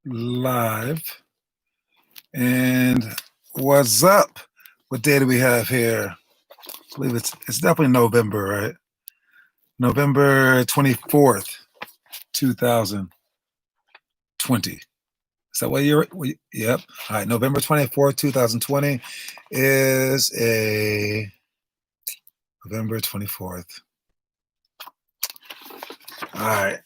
live. And what's up? What day do we have here? I believe it's definitely November, right? November 24th, 2020. Is that what year? Yep. All right. November 24th, 2020 is a November 24th. All right.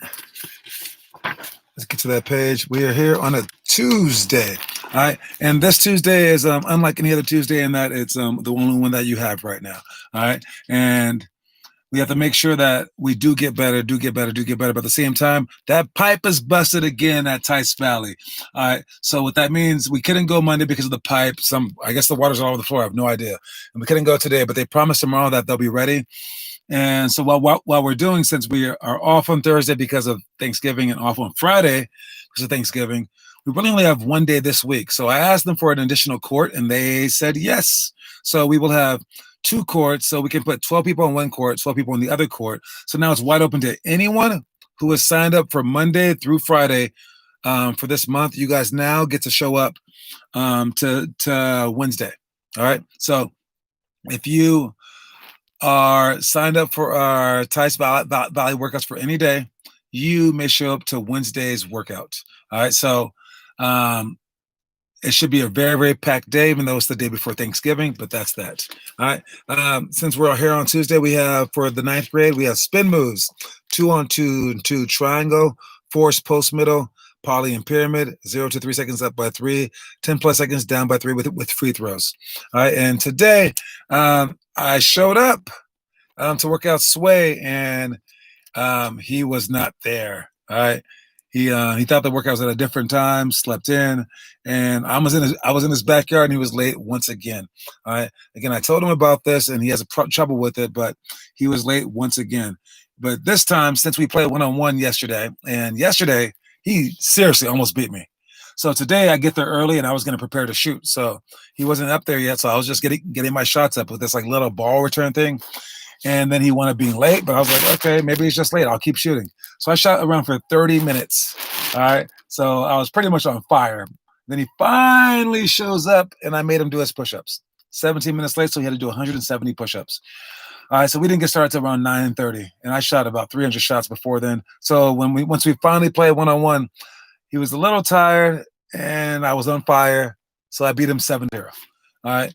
Let's get to that page. We are here on a Tuesday. All right. And this Tuesday is unlike any other Tuesday in that it's the only one that you have right now. All right. And we have to make sure that we do get better. But at the same time, that pipe is busted again at Tice Valley. All right. So what that means, we couldn't go Monday because of the pipe. I guess the water's all over the floor. I have no idea. And we couldn't go today, but they promised tomorrow that they'll be ready. And so while we're doing, since we are off on Thursday because of Thanksgiving and off on Friday because of Thanksgiving, we really only have one day this week. So I asked them for an additional court, and they said yes. So we will have 2 courts, so we can put 12 people on one court, 12 people on the other court. So now it's wide open to anyone who has signed up for Monday through Friday for this month. You guys now get to show up to Wednesday. All right. So if you are signed up for our Tice Valley workouts for any day, you may show up to Wednesday's workout. All right. So it should be a very, very packed day, even though it's the day before Thanksgiving, but that's that. All right. Since we're here on Tuesday, we have for the 9th grade, we have spin moves, 2-on-2 triangle, force post middle, poly and pyramid, 0 to 3 seconds up by 3, 10 plus seconds down by 3 with free throws. All right. And today I showed up to work out Sway, and he was not there. All right. He thought the workout was at a different time, slept in, and I was in his backyard, and he was late once again. All right. Again, I told him about this, and he has trouble with it, but he was late once again. But this time, since we played one-on-one yesterday, and yesterday he seriously almost beat me. So today I get there early, and I was going to prepare to shoot. So he wasn't up there yet, so I was just getting my shots up with this like little ball return thing. And then he wanted being late, but I was like, okay, maybe he's just late. I'll keep shooting. So I shot around for 30 minutes. All right. So I was pretty much on fire. Then he finally shows up, and I made him do his push-ups. 17 minutes late, so he had to do 170 push-ups. All right, so we didn't get started until around 9:30, and I shot about 300 shots before then. So once we finally played one-on-one, he was a little tired, and I was on fire, so I beat him 7-0. All right.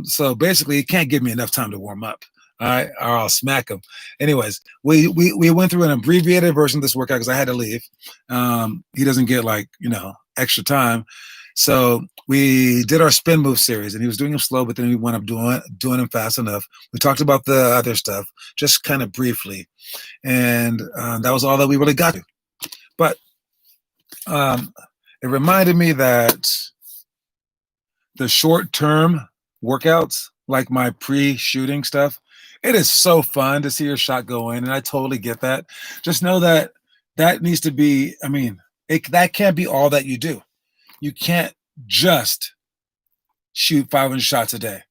So basically, he can't give me enough time to warm up. All right, or I'll smack him. Anyways, we went through an abbreviated version of this workout because I had to leave. He doesn't get extra time. So we did our spin move series, and he was doing them slow, but then we went up doing them fast enough. We talked about the other stuff just kind of briefly, and that was all that we really got to. But it reminded me that the short-term workouts, like my pre-shooting stuff, it is so fun to see your shot go in, and I totally get that. Just know that needs to be, that can't be all that you do. You can't just shoot 500 shots a day,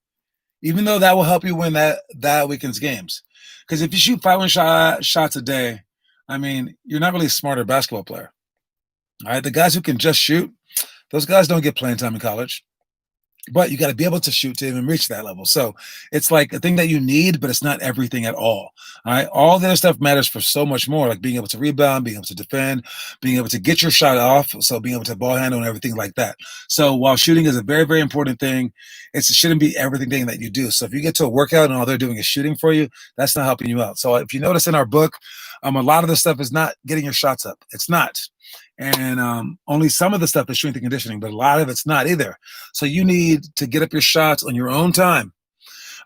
even though that will help you win that weekend's games. Because if you shoot 500 shots a day, you're not really a smarter basketball player. All right, the guys who can just shoot, those guys don't get playing time in college. But you got to be able to shoot to even reach that level. So it's like a thing that you need, but it's not everything at all. All right. All the other stuff matters for so much more, like being able to rebound, being able to defend, being able to get your shot off. So being able to ball handle and everything like that. So while shooting is a very, very important thing, it shouldn't be everything that you do. So if you get to a workout and all they're doing is shooting for you, that's not helping you out. So if you notice in our book, a lot of the stuff is not getting your shots up. It's not. And only some of the stuff is strength and conditioning, but a lot of it's not either. So you need to get up your shots on your own time.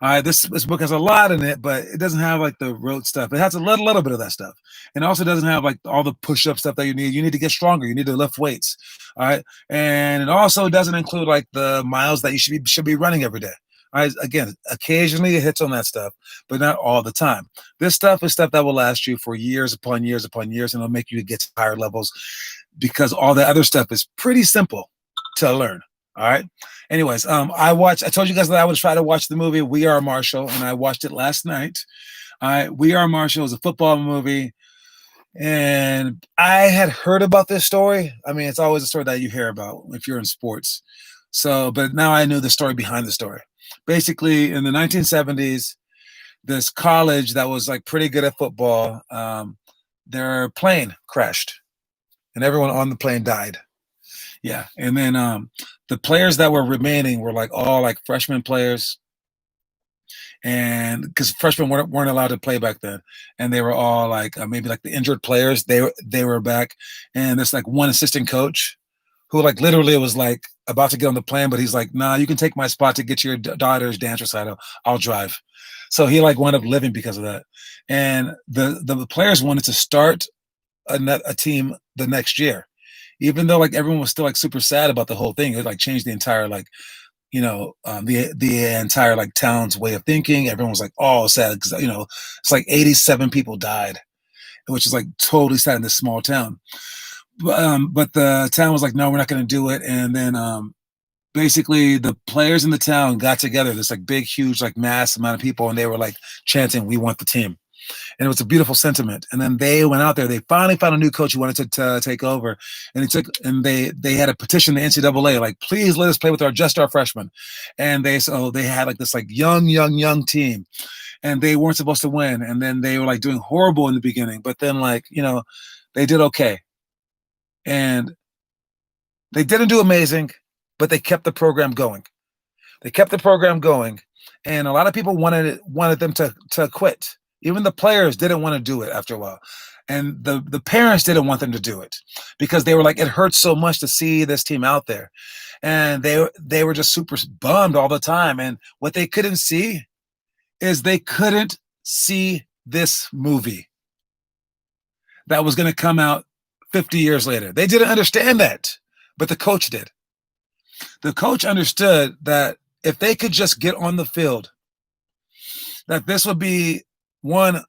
All right, this book has a lot in it, but it doesn't have like the rote stuff. It has a little bit of that stuff. And also doesn't have like all the push-up stuff that you need. You need to get stronger. You need to lift weights. All right. And it also doesn't include like the miles that you should be running every day. All right, again, occasionally it hits on that stuff, but not all the time. This stuff is stuff that will last you for years upon years upon years, and it'll make you get to higher levels because all the other stuff is pretty simple to learn. All right. Anyways, I told you guys that I would try to watch the movie We Are Marshall, and I watched it last night. We Are Marshall is a football movie. And I had heard about this story. I mean, it's always a story that you hear about if you're in sports. So, but now I knew the story behind the story. Basically, in the 1970s, this college that was like pretty good at football, their plane crashed, and everyone on the plane died. Yeah, and then the players that were remaining were like all like freshman players, and because freshmen weren't allowed to play back then, and they were all like maybe like the injured players. They were back, and there's like one assistant coach who like literally was like about to get on the plane, but he's like, "Nah, you can take my spot to get to your daughter's dance recital. I'll drive." So he like wound up living because of that, and the players wanted to start a team the next year, even though like everyone was still like super sad about the whole thing. It like changed the entire like the entire like town's way of thinking. Everyone was like all sad because it's like 87 people died, which is like totally sad in this small town. But the town was like, no, we're not going to do it. And then basically the players in the town got together, this like big, huge, like mass amount of people, and they were like chanting, "We want the team." And it was a beautiful sentiment. And then they went out there. They finally found a new coach who wanted to take over, and they had a petition to NCAA like, please let us play with our freshmen. And they had like this like young team, and they weren't supposed to win. And then they were like doing horrible in the beginning, but then like they did okay, and they didn't do amazing, but they kept the program going. They kept the program going, and a lot of people wanted them to quit. Even the players didn't want to do it after a while, and the parents didn't want them to do it because they were like, it hurts so much to see this team out there, and they were just super bummed all the time. And what they couldn't see is they couldn't see this movie that was going to come out 50 years later. They didn't understand that, but the coach did. The coach understood that if they could just get on the field, that this would be one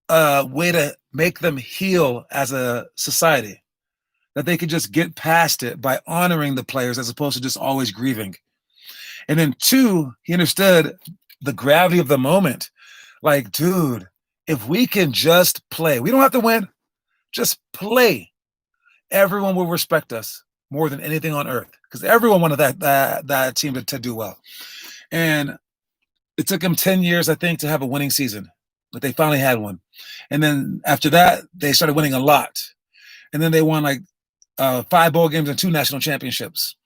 way to make them heal as a society, that they could just get past it by honoring the players as opposed to just always grieving. And then two, he understood the gravity of the moment. Like, dude, if we can just play, we don't have to win, just play, everyone will respect us more than anything on earth, because everyone wanted that team to do well. And it took them 10 years, I think, to have a winning season, but they finally had one. And then after that, they started winning a lot. And then they won like 5 bowl games and 2 national championships.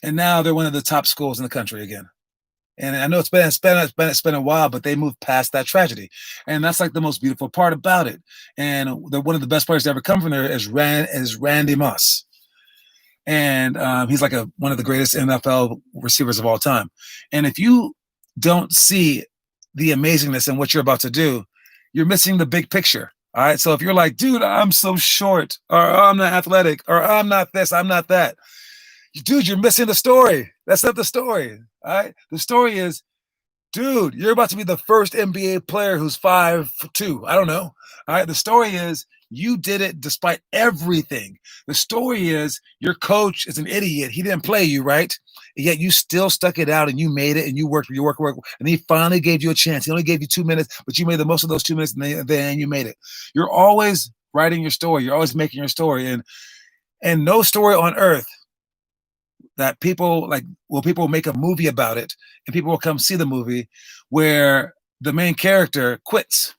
And now they're one of the top schools in the country again. And I know it's been a while, but they moved past that tragedy, and that's like the most beautiful part about it. And one of the best players to ever come from there is Randy Moss, and he's like one of the greatest NFL receivers of all time. And if you don't see the amazingness in what you're about to do, you're missing the big picture. All right. So if you're like, dude, I'm so short, or I'm not athletic, or I'm not this, I'm not that, dude, you're missing the story. That's not the story. All right. The story is, dude, you're about to be the first NBA player who's 5'2". I don't know. All right. The story is you did it despite everything. The story is your coach is an idiot. He didn't play you, right? Yet you still stuck it out and you made it and you worked, and he finally gave you a chance. He only gave you 2 minutes, but you made the most of those 2 minutes, and then you made it. You're always writing your story. You're always making your story, and no story on earth that people like, will people make a movie about it, and people will come see the movie where the main character quits.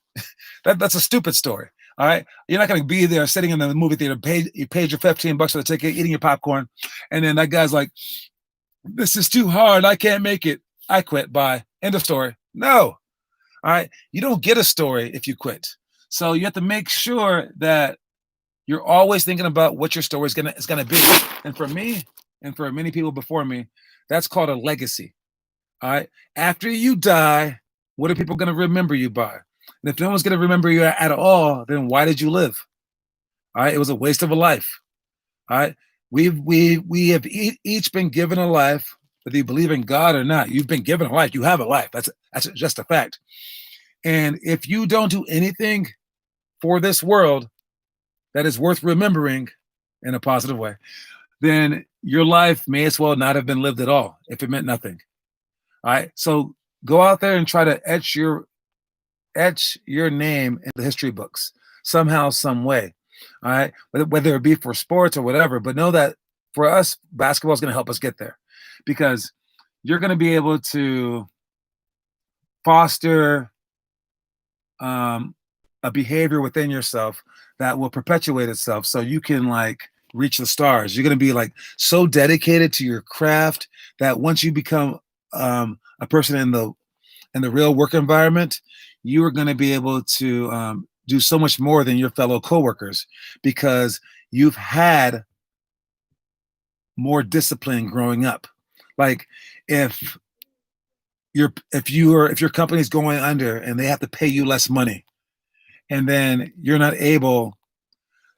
That's a stupid story. All right. You're not going to be there sitting in the movie theater, you paid your $15 for the ticket, eating your popcorn. And then that guy's like, this is too hard. I can't make it. I quit. Bye. End of story. No. All right. You don't get a story if you quit. So you have to make sure that you're always thinking about what your story is gonna be. And for me, and for many people before me, that's called a legacy. All right. After you die, what are people going to remember you by? And if no one's going to remember you at all, then why did you live? All right. It was a waste of a life. All right. We have each been given a life, whether you believe in God or not. You've been given a life. You have a life. That's just a fact. And if you don't do anything for this world that is worth remembering in a positive way, then your life may as well not have been lived at all if it meant nothing. All right. So go out there and try to etch your name in the history books. somehow, some way. All right, whether it be for sports or whatever. But know that for us, basketball is going to help us get there, because you're going to be able to foster um, a behavior within yourself that will perpetuate itself, so you can like reach the stars. You're going to be like so dedicated to your craft that once you become a person in the real work environment, you are going to be able to do so much more than your fellow coworkers, because you've had more discipline growing up. Like if if your company's going under and they have to pay you less money, and then you're not able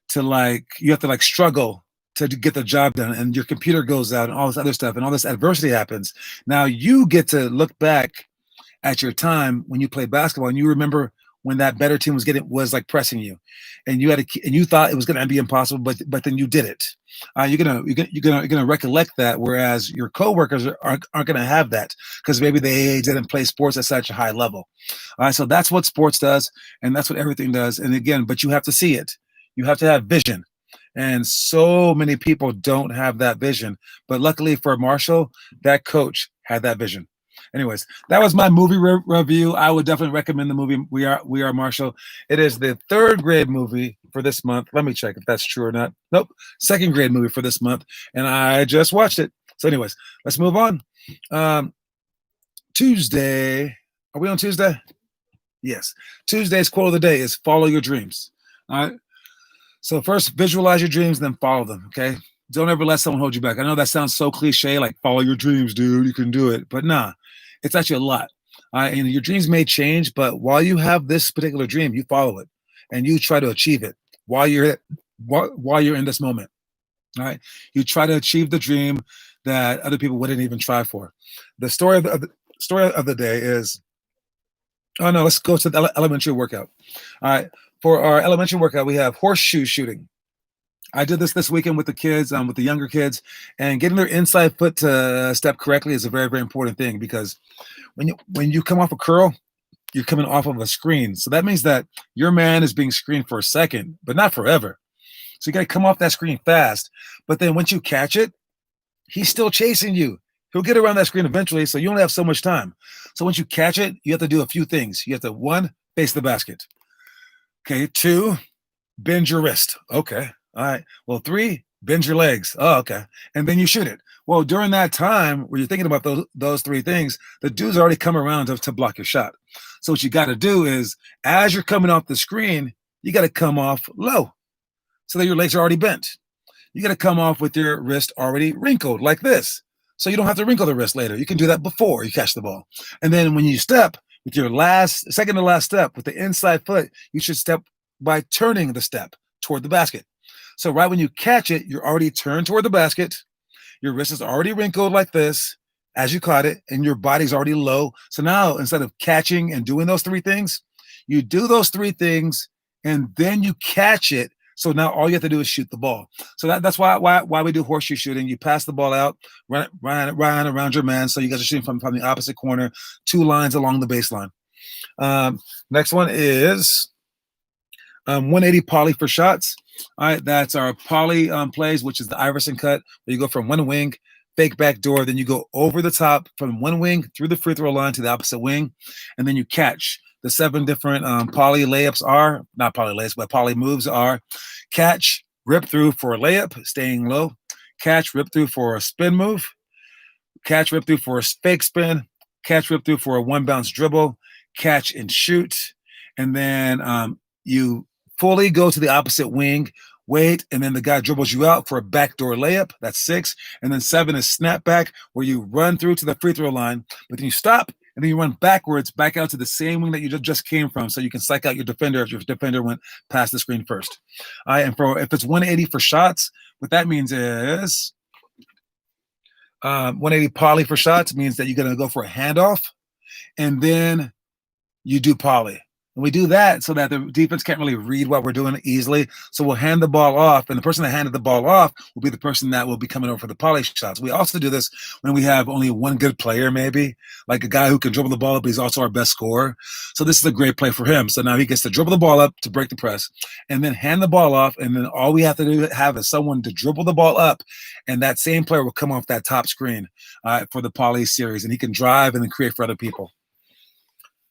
to like, you have to like struggle to get the job done, and your computer goes out and all this other stuff and all this adversity happens. Now you get to look back at your time when you played basketball, and you remember when that better team was like pressing you, and you thought it was going to be impossible, but then you did it. You're gonna recollect that, whereas your coworkers aren't gonna have that, because maybe they didn't play sports at such a high level. All right, so that's what sports does, and that's what everything does. And again, but you have to see it. You have to have vision, and so many people don't have that vision. But luckily for Marshall, that coach had that vision. Anyways, that was my movie review. I would definitely recommend the movie We Are Marshall. It is the third grade movie for this month. Let me check if that's true or not. Nope, second grade movie for this month, and I just watched it. So, anyways, let's move on. Tuesday. Are we on Tuesday? Yes. Tuesday's quote of the day is "Follow your dreams." All right. So first, visualize your dreams, then follow them. Okay. Don't ever let someone hold you back. I know that sounds so cliche, like follow your dreams, dude. You can do it. But nah, it's actually a lot. And your dreams may change, but while you have this particular dream, you follow it and you try to achieve it while you're in this moment. All right. You try to achieve the dream that other people wouldn't even try for. The story of the day is, oh no, let's go to the elementary workout. All right. For our elementary workout, we have horseshoe shooting. I did this weekend with the kids, with the younger kids, and getting their inside foot to step correctly is a very, very important thing, because when you come off a curl, you're coming off of a screen. So that means that your man is being screened for a second, but not forever. So you got to come off that screen fast. But then once you catch it, he's still chasing you. He'll get around that screen eventually, so you only have so much time. So once you catch it, you have to do a few things. You have to, one, face the basket. Okay, two, bend your wrist. Okay. All right. Well, three, bend your legs. Oh, okay. And then you shoot it. Well, during that time where you're thinking about those three things, the dude's already come around to block your shot. So what you got to do is, as you're coming off the screen, you got to come off low so that your legs are already bent. You got to come off with your wrist already wrinkled like this, so you don't have to wrinkle the wrist later. You can do that before you catch the ball. And then when you step with your second to last step with the inside foot, you should step by turning the step toward the basket. So right when you catch it, you're already turned toward the basket. Your wrist is already wrinkled like this as you caught it, and your body's already low. So now, instead of catching and doing those three things, you do those three things, and then you catch it. So now all you have to do is shoot the ball. So that's why we do horseshoe shooting. You pass the ball out, run around your man. So you guys are shooting from the opposite corner, 2 lines along the baseline. Next one is 180 poly for shots. All right, that's our poly plays, which is the Iverson cut, where you go from one wing, fake back door, then you go over the top from one wing through the free throw line to the opposite wing, and then you catch. The 7 different poly layups are, not poly layups, but poly moves are catch, rip through for a layup, staying low, catch, rip through for a spin move, catch, rip through for a fake spin, catch, rip through for a one bounce dribble, catch and shoot, and then you fully go to the opposite wing, wait, and then the guy dribbles you out for a backdoor layup. That's 6. And then 7 is snap back, where you run through to the free throw line, but then you stop, and then you run backwards back out to the same wing that you just came from, so you can psych out your defender if your defender went past the screen first. All right, and if it's 180 for shots, what that means is 180 poly for shots means that you're going to go for a handoff, and then you do poly. And we do that so that the defense can't really read what we're doing easily. So we'll hand the ball off, and the person that handed the ball off will be the person that will be coming over for the poly shots. We also do this when we have only one good player, maybe, like a guy who can dribble the ball up, but he's also our best scorer. So this is a great play for him. So now he gets to dribble the ball up to break the press, and then hand the ball off, and then all we have to have is someone to dribble the ball up, and that same player will come off that top screen for the poly series, and he can drive and then create for other people.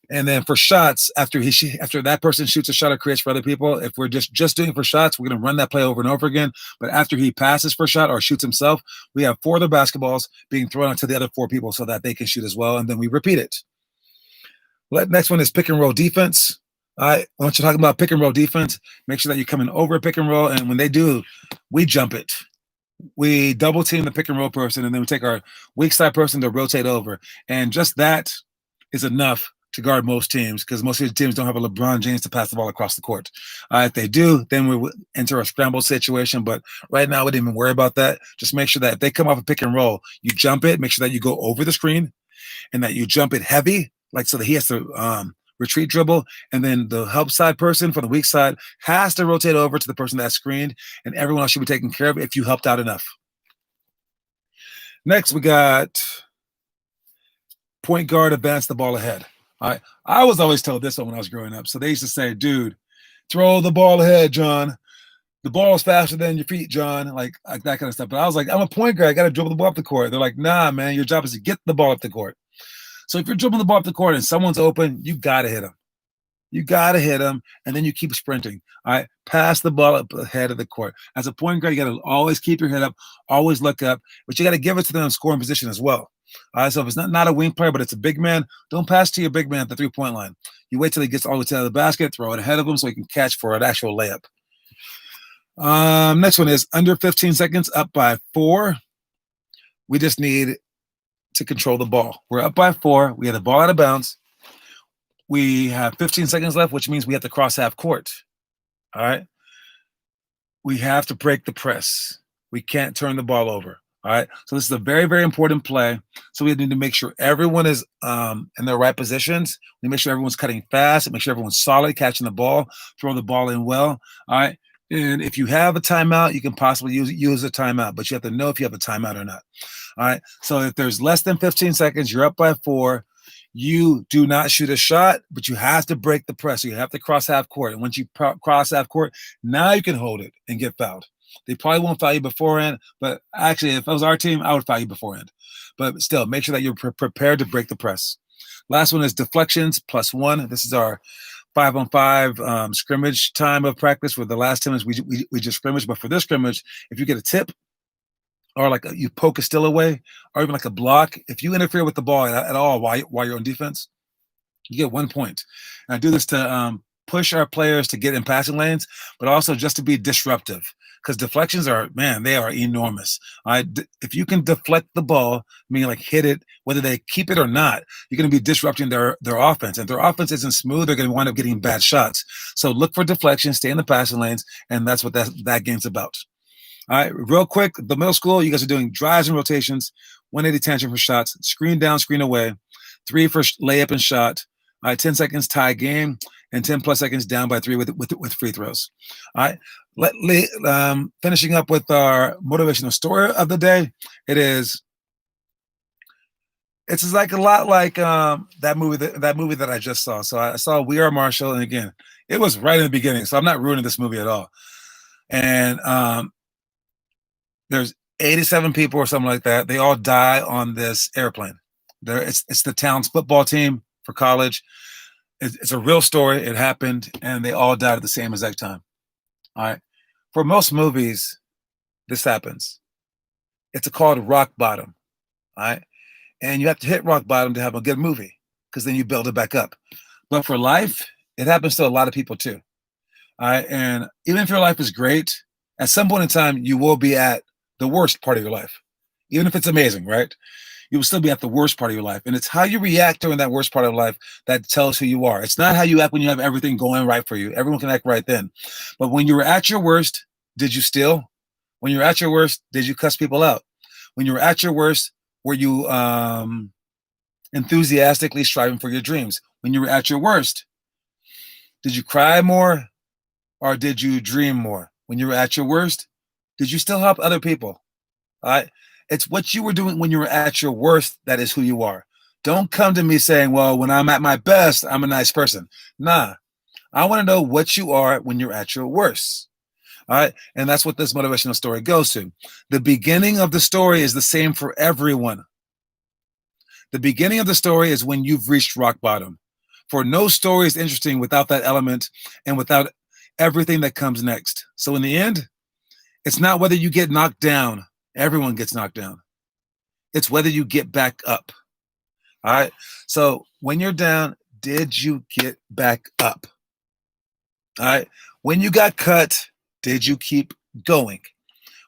And then for shots, after that person shoots a shot or creates for other people, if we're just doing it for shots, we're going to run that play over and over again. But after he passes for a shot or shoots himself, we have 4 other basketballs being thrown onto the other 4 people so that they can shoot as well, and then we repeat it. Next one is pick and roll defense. All right, once you're talking about pick and roll defense, make sure that you're coming over a pick and roll, and when they do, we jump it. We double team the pick and roll person, and then we take our weak side person to rotate over. And just that is enough to guard most teams, because most of the teams don't have a LeBron James to pass the ball across the court. If they do, then we enter a scramble situation. But right now, we didn't even worry about that. Just make sure that if they come off a pick and roll, you jump it. Make sure that you go over the screen and that you jump it heavy, like so that he has to retreat dribble. And then the help side person for the weak side has to rotate over to the person that's screened, and everyone else should be taken care of if you helped out enough. Next, we got point guard advance the ball ahead. All right. I was always told this one when I was growing up. So they used to say, dude, throw the ball ahead, John. The ball is faster than your feet, John. Like that kind of stuff. But I was like, I'm a point guard. I got to dribble the ball up the court. They're like, nah, man, your job is to get the ball up the court. So if you're dribbling the ball up the court and someone's open, you got to hit them. You got to hit them, and then you keep sprinting. All right, pass the ball up ahead of the court. As a point guard, you got to always keep your head up, always look up, but you got to give it to them in scoring position as well. All right, so if it's not a wing player, but it's a big man, don't pass to your big man at the 3-point line. You wait till he gets all the way to the basket, throw it ahead of him so he can catch for an actual layup. Next one is under 15 seconds, up by 4. We just need to control the ball. We're up by 4. We have the ball out of bounds. We have 15 seconds left, which means we have to cross half court. All right. We have to break the press. We can't turn the ball over. All right. So this is a very, very important play. So we need to make sure everyone is in their right positions. We make sure everyone's cutting fast, and make sure everyone's solid, catching the ball, throw the ball in well. All right. And if you have a timeout, you can possibly use a timeout, but you have to know if you have a timeout or not. All right. So if there's less than 15 seconds, you're up by 4. You do not shoot a shot, but you have to break the press. So you have to cross half court. And once you cross half court, now you can hold it and get fouled. They probably won't foul you beforehand, but actually, if it was our team, I would foul you beforehand. But still, make sure that you're prepared to break the press. Last one is deflections +1. This is our 5-on-5 scrimmage time of practice. Where the last time is we just scrimmage, but for this scrimmage, if you get a tip, or like you poke a steal away, or even like a block, if you interfere with the ball at all while you're on defense, you get 1 point. And I do this to push our players to get in passing lanes, but also just to be disruptive, because deflections they are enormous. If you can deflect the ball, meaning like hit it, whether they keep it or not, you're going to be disrupting their offense. And if their offense isn't smooth, they're going to wind up getting bad shots. So look for deflection, stay in the passing lanes, and that's what that game's about. All right, real quick, the middle school, you guys are doing drives and rotations, 180 tangent for shots, screen down, screen away, 3 for layup and shot, all right, 10 seconds tie game, and 10 plus seconds down by 3 with free throws. All right, finishing up with our motivational story of the day. It's like a lot like that movie that I just saw. So I saw We Are Marshall, and again, it was right in the beginning, so I'm not ruining this movie at all. And there's 87 people or something like that. They all die on this airplane. It's the town's football team for college. It's a real story. It happened, and they all died at the same exact time. All right. For most movies, this happens. It's called rock bottom. All right. And you have to hit rock bottom to have a good movie, because then you build it back up. But for life, it happens to a lot of people too. All right. And even if your life is great, at some point in time, you will be at the worst part of your life. Even if it's amazing, right? You will still be at the worst part of your life. And it's how you react during that worst part of life that tells who you are. It's not how you act when you have everything going right for you. Everyone can act right then. But when you were at your worst, did you steal? When you were at your worst, did you cuss people out? When you were at your worst, were you enthusiastically striving for your dreams? When you were at your worst, Did you cry more or did you dream more? When you were at your worst, did you still help other people? All right. It's what you were doing when you were at your worst that is who you are. Don't come to me saying, well, when I'm at my best, I'm a nice person. Nah, I want to know what you are when you're at your worst. All right. And that's what this motivational story goes to. The beginning of the story is the same for everyone. The beginning of the story is when you've reached rock bottom. For no story is interesting without that element and without everything that comes next. So in the end, it's not whether you get knocked down. Everyone gets knocked down. It's whether you get back up. All right. So when you're down, did you get back up? All right. When you got cut, did you keep going?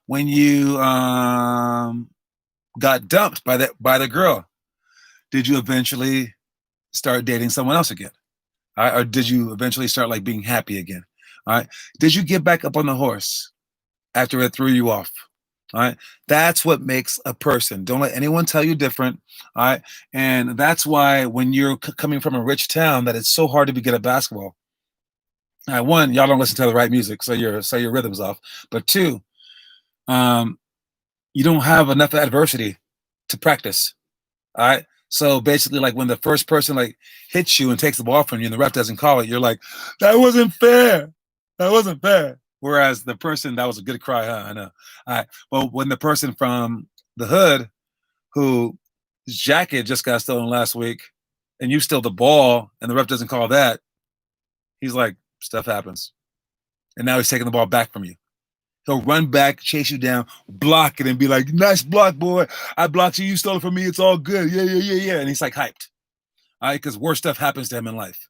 When you got dumped by the girl, did you eventually start dating someone else again? All right. Or did you eventually start like being happy again? All right. Did you get back up on the horse after it threw you off? All right. That's what makes a person. Don't let anyone tell you different. All right. And that's why when you're coming from a rich town, that it's so hard to be good at basketball. All right, one, y'all don't listen to the right music, so your rhythm's off. But two, you don't have enough adversity to practice. All right. So basically, like when the first person like hits you and takes the ball from you and the ref doesn't call it, you're like, that wasn't fair. That wasn't fair. Whereas the person, that was a good cry, huh? I know. All right. Well, when the person from the hood whose jacket just got stolen last week and you steal the ball and the ref doesn't call that, he's like, stuff happens. And now he's taking the ball back from you. He'll run back, chase you down, block it, and be like, nice block, boy. I blocked you. You stole it from me. It's all good. Yeah, yeah, yeah, yeah. And he's like hyped. All right. Because worse stuff happens to him in life.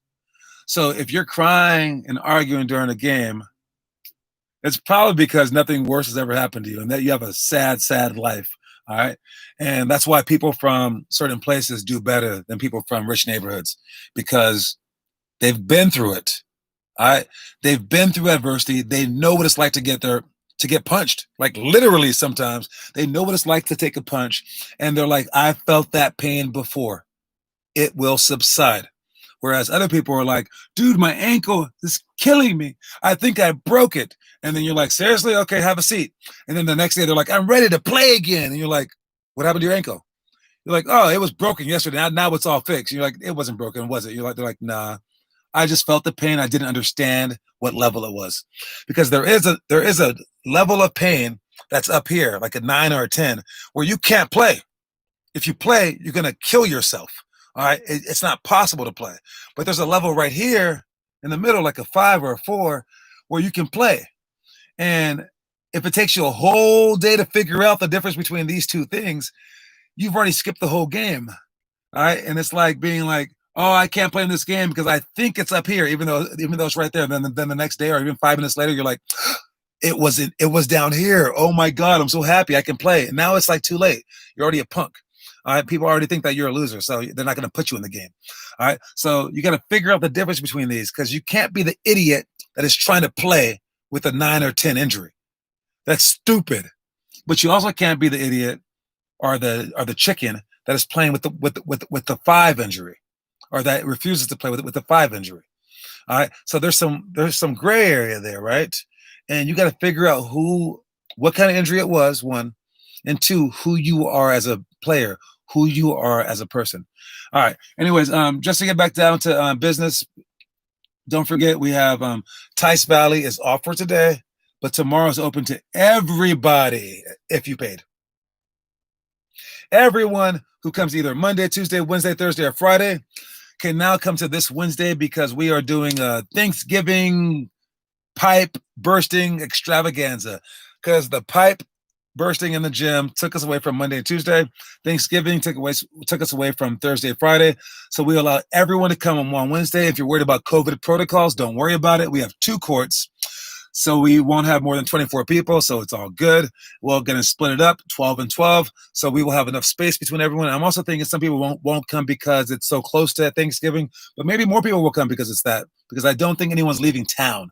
So if you're crying and arguing during a game, it's probably because nothing worse has ever happened to you and that you have a sad, sad life. All right. And that's why people from certain places do better than people from rich neighborhoods because they've been through it. All right. They've been through adversity. They know what it's like to get punched. Like literally sometimes they know what it's like to take a punch. And they're like, I felt that pain before. It will subside. Whereas other people are like, dude, my ankle is killing me. I think I broke it. And then you're like, seriously? Okay, have a seat. And then the next day they're like, I'm ready to play again. And you're like, what happened to your ankle? You're like, oh, it was broken yesterday. Now it's all fixed. You're like, it wasn't broken, was it? They're like, nah. I just felt the pain. I didn't understand what level it was because there is a level of pain that's up here, like a 9 or a 10, where you can't play. If you play, you're going to kill yourself. All right. It's not possible to play, but there's a level right here in the middle, like a 5 or a 4 where you can play. And if it takes you a whole day to figure out the difference between these two things, you've already skipped the whole game. All right. And it's like being like, oh, I can't play in this game because I think it's up here, even though it's right there. Then the next day or even 5 minutes later, you're like, it was down here. Oh my God, I'm so happy I can play. And now it's like too late. You're already a punk. All right. People already think that you're a loser. So they're not going to put you in the game. All right. So you got to figure out the difference between these because you can't be the idiot that is trying to play with a 9 or 10 injury. That's stupid. But you also can't be the idiot or the chicken that is playing with the 5 injury. Or that refuses to play with the 5 injury. All right. So there's some gray area there, right? And you got to figure out what kind of injury it was, one, and two, who you are as a player, who you are as a person. All right. Anyways, just to get back down to business, don't forget we have Tice Valley is off for today, but tomorrow is open to everybody if you paid. Everyone who comes either Monday, Tuesday, Wednesday, Thursday, or Friday can now come to this Wednesday because we are doing a Thanksgiving pipe bursting extravaganza because the pipe bursting in the gym took us away from Monday and Tuesday. Thanksgiving took us away from Thursday, Friday. So we allow everyone to come on Wednesday. If you're worried about COVID protocols, don't worry about it. We have 2 courts. So we won't have more than 24 people, so it's all good. We're going to split it up, 12 and 12, so we will have enough space between everyone. I'm also thinking some people won't come because it's so close to Thanksgiving, but maybe more people will come because it's that, because I don't think anyone's leaving town.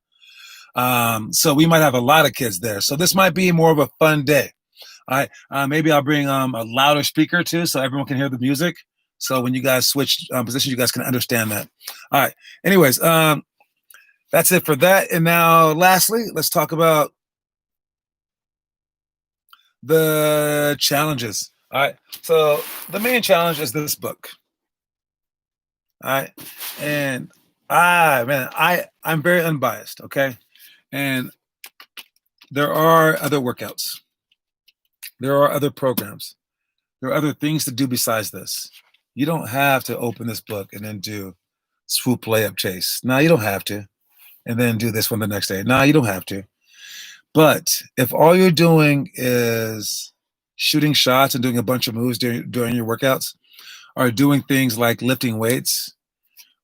So we might have a lot of kids there. So this might be more of a fun day. All right, maybe I'll bring a louder speaker too so everyone can hear the music. So when you guys switch positions, you guys can understand that. All right, anyways, That's it for that. And now, lastly, let's talk about the challenges. All right. So the main challenge is this book. All right. And I'm very unbiased. Okay. And there are other workouts. There are other programs. There are other things to do besides this. You don't have to open this book and then do swoop layup chase. No, you don't have to. And then do this one the next day. No, you don't have to. But if all you're doing is shooting shots and doing a bunch of moves during your workouts, or doing things like lifting weights,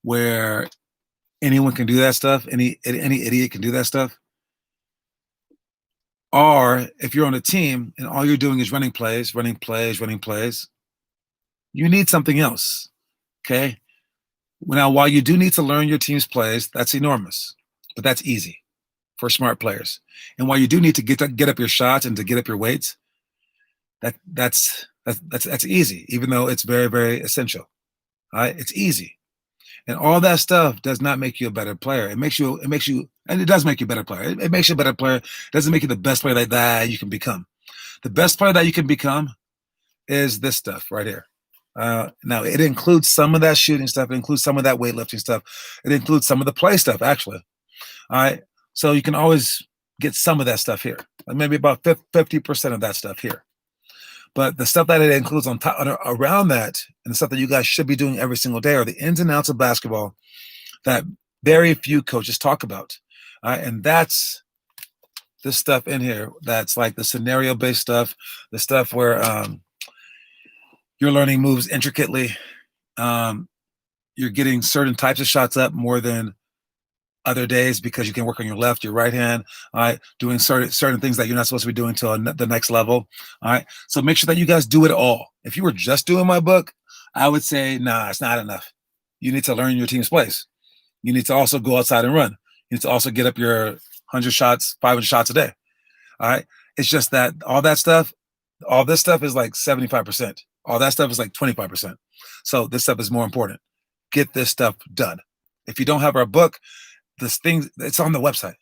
where anyone can do that stuff, any idiot can do that stuff, or if you're on a team and all you're doing is running plays, you need something else. Okay. Now, while you do need to learn your team's plays, that's enormous, but that's easy for smart players. And while you do need to get up your shots and to get up your weights, that's easy, even though it's very, very essential. All right, it's easy, and all that stuff does not make you a better player. It makes you, and it does make you a better player. It makes you a better player. It doesn't make you the best player that you can become. The best player that you can become is this stuff right here. Now, it includes some of that shooting stuff. It includes some of that weightlifting stuff. It includes some of the play stuff, actually. All right. So you can always get some of that stuff here, maybe about 50% of that stuff here. But the stuff that it includes on top, around that, and the stuff that you guys should be doing every single day, are the ins and outs of basketball that very few coaches talk about. And that's this stuff in here. That's like the scenario-based stuff, the stuff where you're learning moves intricately. You're getting certain types of shots up more than other days because you can work on your left, your right hand, all right, doing certain things that you're not supposed to be doing till the next level, all right? So make sure that you guys do it all. If you were just doing my book, I would say, nah, it's not enough. You need to learn your team's plays. You need to also go outside and run. You need to also get up your 100 shots, 500 shots a day, all right? It's just that all this stuff is like 75%. All that stuff is like 25%. So this stuff is more important. Get this stuff done. If you don't have our book, this thing, it's on the website.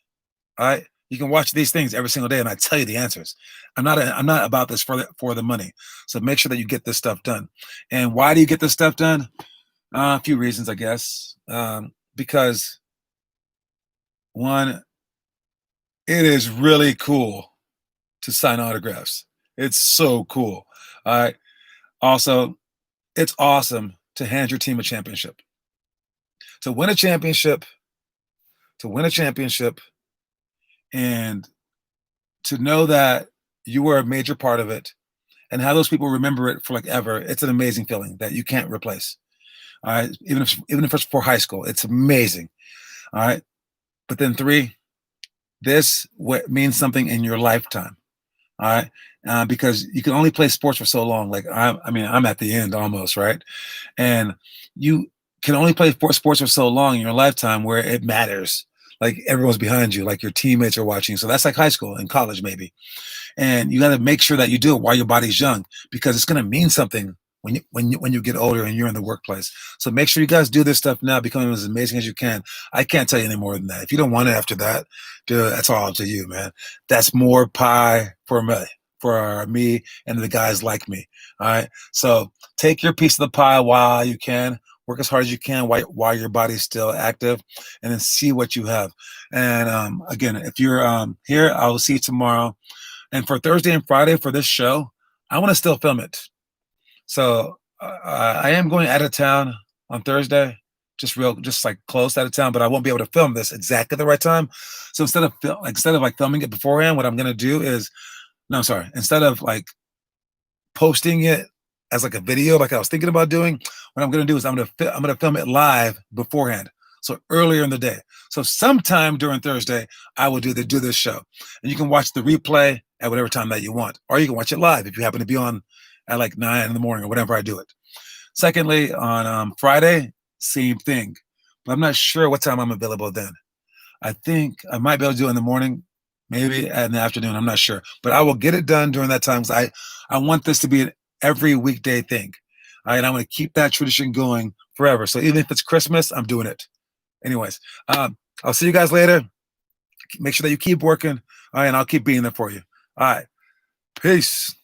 All right. You can watch these things every single day and I tell you the answers. I'm not about this for the money. So make sure that you get this stuff done. And why do you get this stuff done? A few reasons, I guess. Because one, it is really cool to sign autographs. It's so cool. All right. Also, it's awesome to hand your team a championship. To win a championship, and to know that you were a major part of it and how those people remember it for like ever, it's an amazing feeling that you can't replace. All right. Even if it's for high school, it's amazing. All right. But then three, this means something in your lifetime. All right. Because you can only play sports for so long. Like I'm at the end almost, right? And you can only play sports for so long in your lifetime where it matters. Like everyone's behind you, like your teammates are watching. So that's like high school and college, maybe. And you got to make sure that you do it while your body's young, because it's going to mean something when you get older and you're in the workplace. So make sure you guys do this stuff now, become as amazing as you can. I can't tell you any more than that. If you don't want it after that, dude, that's all up to you, man. That's more pie for me and the guys like me. All right. So take your piece of the pie while you can. Work as hard as you can while your body's still active, and then see what you have. And again, if you're here, I will see you tomorrow. And for Thursday and Friday for this show, I want to still film it. So I am going out of town on Thursday, just like close out of town, but I won't be able to film this exactly at the right time. So instead of like filming it beforehand, what I'm going to do is, instead of like posting it as like a video, like I was thinking about doing, what I'm going to do is I'm going to film it live beforehand. So earlier in the day. So sometime during Thursday, I will do this show, and you can watch the replay at whatever time that you want, or you can watch it live if you happen to be on at like 9 in the morning or whenever I do it. Secondly, on Friday, same thing, but I'm not sure what time I'm available then. I think I might be able to do it in the morning, maybe in the afternoon. I'm not sure, but I will get it done during that time, because I want this to be an every weekday thing. All right, I'm going to keep that tradition going forever. So even if it's Christmas, I'm doing it. Anyways, I'll see you guys later. Make sure that you keep working. All right, and I'll keep being there for you. All right. Peace.